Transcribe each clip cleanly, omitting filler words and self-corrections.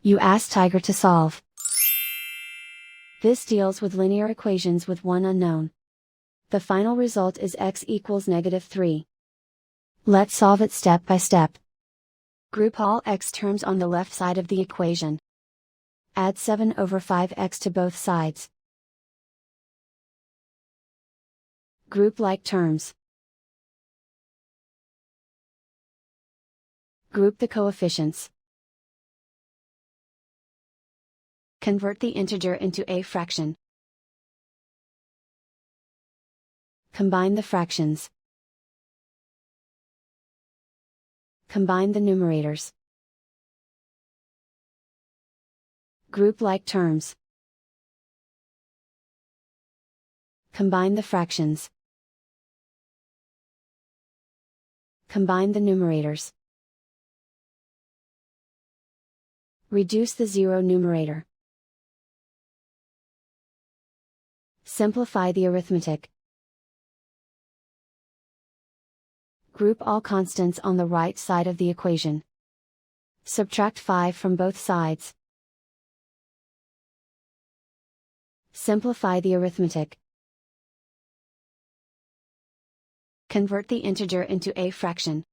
You ask Tiger to solve. This deals with linear equations with one unknown. The final result is x equals -3. Let's solve it step by step. Group all x terms on the left side of the equation. Add 7/5x to both sides. Group like terms. Group the coefficients. Convert the integer into a fraction. Combine the fractions. Combine the numerators. Group like terms. Combine the fractions. Combine the numerators. Reduce the zero numerator. Simplify the arithmetic. Group all constants on the right side of the equation. Subtract 5 from both sides. Simplify the arithmetic. Convert the integer into a fraction.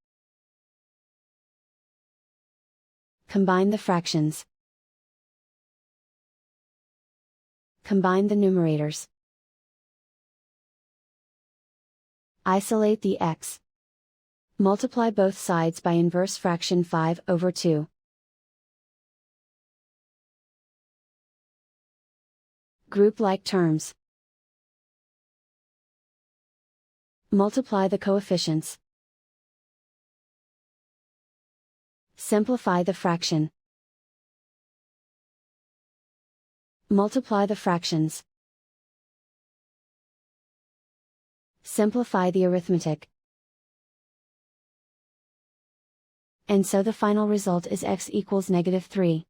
Combine the fractions. Combine the numerators. Isolate the x. Multiply both sides by inverse fraction 5/2. Group like terms. Multiply the coefficients. Simplify the fraction. Multiply the fractions. Simplify the arithmetic. And so the final result is x equals -3.